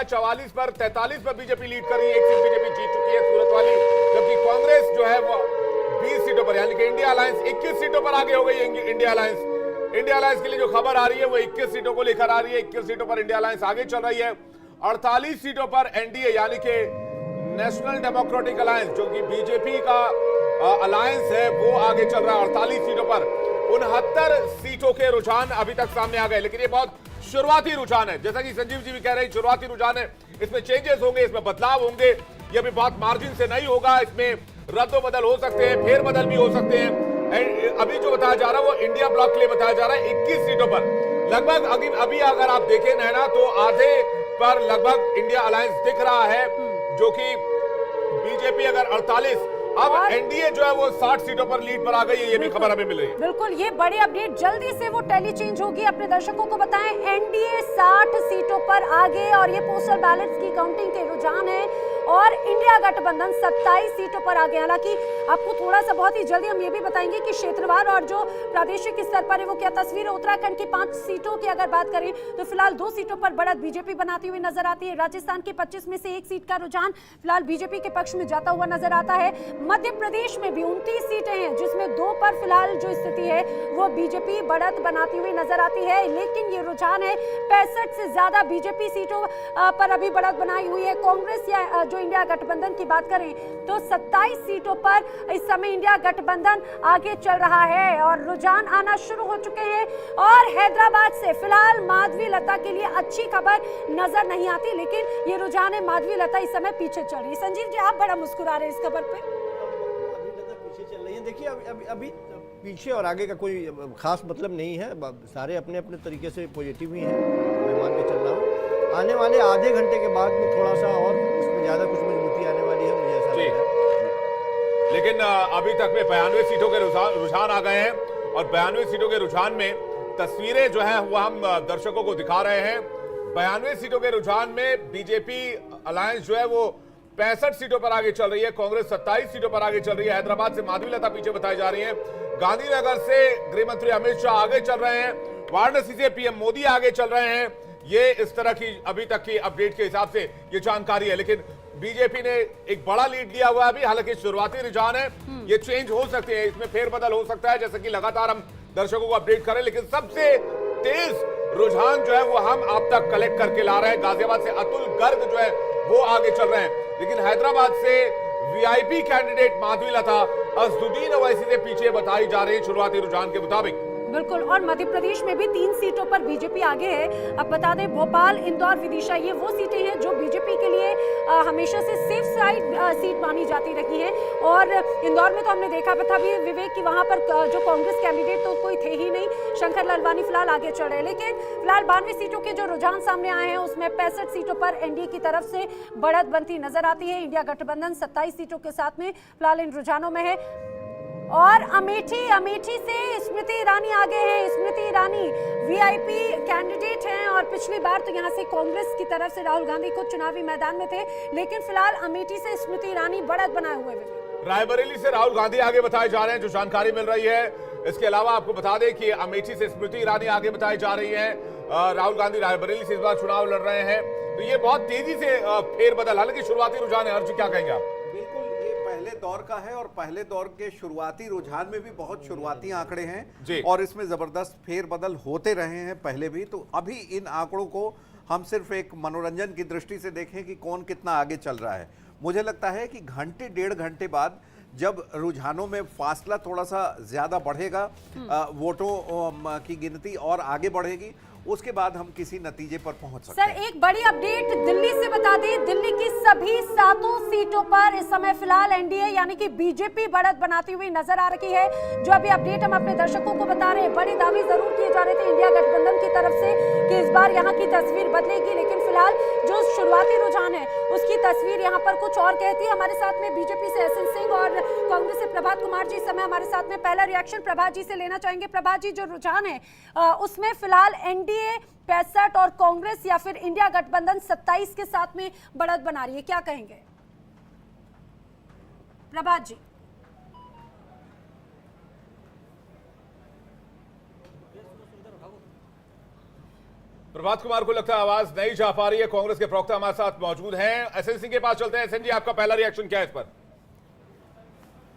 44 पर 43 पर BJP lead कर रही है, एक सीट बीजेपी जीत चुकी है सूरत वाली, जबकि कांग्रेस जो है वो 20 सीटों पर, यानी कि इंडिया अलायंस 21 सीटों पर आगे हो गई है। इंडिया अलायंस के लिए जो खबर आ रही है वो 21 सीटों को लेकर आ रही है। 21 सीटों पर इंडिया अलायंस आगे चल रही है। 48 सीटों पर एनडीए यानी कि नेशनल डेमोक्रेटिक अलायंस, जो कि बीजेपी का अलायंस है, वो आगे चल रहा है 48 सीटों पर। 69 सीटों के रुझान अभी तक सामने आ गए, लेकिन ये बहुत शुरुआती रुझान है। जैसा कि संजीव जी भी कह रहे हैं, शुरुआती रुझान है, इसमें चेंजेस होंगे, इसमें बदलाव होंगे। ये भी बहुत मार्जिन से नहीं होगा, इसमें रद्द बदल हो सकते हैं, फेर बदल भी हो सकते हैं। अभी जो बताया जा रहा है वो इंडिया ब्लॉक के लिए बताया जा रहा है 21 सीटों पर लगभग। अभी अगर आप देखें नैना, तो आधे पर लगभग इंडिया अलायंस दिख रहा है, जो कि बीजेपी अगर 48, अब एनडीए जो है वो 60 सीटों पर लीड पर आ गई है। ये भी खबर हमें मिल रही है। बिल्कुल, ये बड़ी अपडेट, जल्दी से वो टैली चेंज होगी। अपने दर्शकों को बताएं, एनडीए 60 सीटों पर आगे और ये पोस्टल बैलेट्स की काउंटिंग के रुझान है, और इंडिया गठबंधन 27 सीटों पर आगे। हालांकि आपको थोड़ा सा बहुत ही जल्दी हम ये भी बताएंगे कि क्षेत्रवार और जो प्रादेशिक स्तर पर है वो क्या तस्वीर है। उत्तराखंड की 5 सीटों की अगर बात करें तो फिलहाल 2 सीटों पर बढ़त बीजेपी बनाती हुई नजर आती है। राजस्थान की 25 में से 1 सीट का रुझान फिलहाल बीजेपी के पक्ष में जाता हुआ नजर आता है। मध्य प्रदेश में भी 29 सीटें हैं, जिसमें 2 पर फिलहाल जो स्थिति है वो बीजेपी बढ़त बनाती हुई नजर आती है, लेकिन ये रुझान है 65 से ज्यादा बीजेपी सीटों पर अभी बढ़त बनाई हुई है। कांग्रेस या जो इंडिया गठबंधन की बात करें तो 27 सीटों पर इस समय इंडिया गठबंधन आगे चल रहा है और रुझान आना शुरू हो चुके हैं। और हैदराबाद से फिलहाल माधवी लता के लिए अच्छी खबर नजर नहीं आती, लेकिन ये रुझान है माधवी लता इस समय पीछे चल रही है। संजीव जी, आप बड़ा मुस्कुरा रहे हैं इस खबर पे। पीछे चल रही है। देखिए, अभी पीछे और आगे का कोई खास मतलब नहीं है, सारे अपने अपने तरीके से पॉजिटिव ही हैं। मैं मान के चल रहा हूँ आने वाले आधे घंटे के बाद में थोड़ा सा और इसमें ज्यादा कुछ मजबूती आने वाली है, मुझे ऐसा लग रहा है। लेकिन अभी तक में 92 सीटों के रुझान आ गए हैं, और 92 सीटों के रुझान में तस्वीरें जो है वो हम दर्शकों को दिखा रहे हैं। 92 सीटों के रुझान में बीजेपी अलायंस जो है वो 65 सीटों पर आगे चल रही है, कांग्रेस 27 सीटों पर आगे चल रही है। हैदराबाद से माधवी लता पीछे बताई जा रही है। गांधीनगर से गृह मंत्री अमित शाह आगे चल रहे हैं। वाराणसी से पीएम मोदी आगे चल रहे हैं। ये इस तरह की अभी तक की अपडेट के हिसाब से ये जानकारी है, लेकिन बीजेपी ने एक बड़ा लीड लिया हुआ है अभी। हालांकि शुरुआती रुझान है, ये चेंज हो सकते हैं, इसमें फेरबदल हो सकता है, जैसा कि लगातार हम दर्शकों को अपडेट करें। लेकिन सबसे तेज रुझान जो है वो हम आप तक कलेक्ट करके ला रहे हैं। गाजियाबाद से अतुल गर्ग जो है वो आगे चल रहे हैं, लेकिन हैदराबाद से वीआईपी कैंडिडेट माधवी लता असदुद्दीन ओवैसी से पीछे बताई जा रही है शुरुआती रुझान के मुताबिक। बिल्कुल, और मध्य प्रदेश में भी 3 सीटों पर बीजेपी आगे है। अब बता दें, भोपाल, इंदौर, विदिशा ये वो सीटें हैं जो बीजेपी के लिए हमेशा से सेफ साइड सीट मानी जाती रही हैं। और इंदौर में तो हमने देखा था भी विवेक कि वहां पर जो कांग्रेस कैंडिडेट तो कोई थे ही नहीं, शंकर लालवानी फिलहाल आगे चल रहे हैं। लेकिन फिलहाल 92 सीटों के जो रुझान सामने आए हैं उसमें 65 सीटों पर एनडीए की तरफ से बढ़त बनती नजर आती है। इंडिया गठबंधन 27 सीटों के साथ में फिलहाल इन रुझानों में है। और अमेठी से स्मृति ईरानी आगे है। स्मृति ईरानी वीआईपी कैंडिडेट हैं और पिछली बार तो यहां से कांग्रेस की तरफ से राहुल गांधी खुद चुनावी मैदान में थे, लेकिन फिलहाल अमेठी से स्मृति ईरानी बढ़त बनाए हुए हैं। रायबरेली से राहुल गांधी आगे बताए जा रहे हैं, जो जानकारी मिल रही है। इसके अलावा आपको बता दें कि अमेठी से स्मृति ईरानी आगे बताई जा रही है। राहुल गांधी रायबरेली से इस बार चुनाव लड़ रहे हैं, तो ये बहुत तेजी से फेरबदल, हालांकि शुरुआती रुझान है। अर्जुन, क्या कहेंगे आप? पहले दौर का है और पहले दौर के शुरुआती रुझान में भी बहुत शुरुआती आंकड़े हैं और इसमें जबरदस्त फेरबदल होते रहे हैं पहले भी। तो अभी इन आंकड़ों को हम सिर्फ एक मनोरंजन की दृष्टि से देखें कि कौन कितना आगे चल रहा है। मुझे लगता है कि घंटे 1.5 घंटे बाद जब रुझानों में फासला थोड़ा सा ज्यादा बढ़ेगा, वोटों की गिनती और आगे बढ़ेगी, उसके बाद हम किसी नतीजे पर पहुंच सकते हैं। सर, एक बड़ी अपडेट दिल्ली से बता दें, दिल्ली की सभी 7 सीटों पर इस समय फिलहाल एनडीए यानी कि बीजेपी बढ़त बनाती हुई नजर आ रही है। जो अभी अपडेट हम अपने दर्शकों को बता रहे हैं, बड़े दावे जरूर किए जा रहे थे इंडिया गठबंधन की तरफ से कि इस बार यहाँ की तस्वीर बदलेगी, लेकिन फिलहाल जो शुरुआती रुझान है उसकी तस्वीर यहाँ पर कुछ और कहती है। हमारे साथ में बीजेपी से एसएन सिंह और कांग्रेस से प्रभात कुमार जी इस समय हमारे साथ में। पहला रिएक्शन प्रभात जी से लेना चाहेंगे। प्रभात जी, जो रुझान है उसमें फिलहाल एनडीए 65 और कांग्रेस या फिर इंडिया गठबंधन 27 के साथ में बढ़त बना रही है, क्या कहेंगे प्रभात जी? प्रभात कुमार को लगता है आवाज नहीं जा पा रही है, कांग्रेस के प्रवक्ता हमारे साथ मौजूद हैं। एसएन सिंह के पास चलते हैं। एसएन जी, आपका पहला रिएक्शन क्या है इस पर?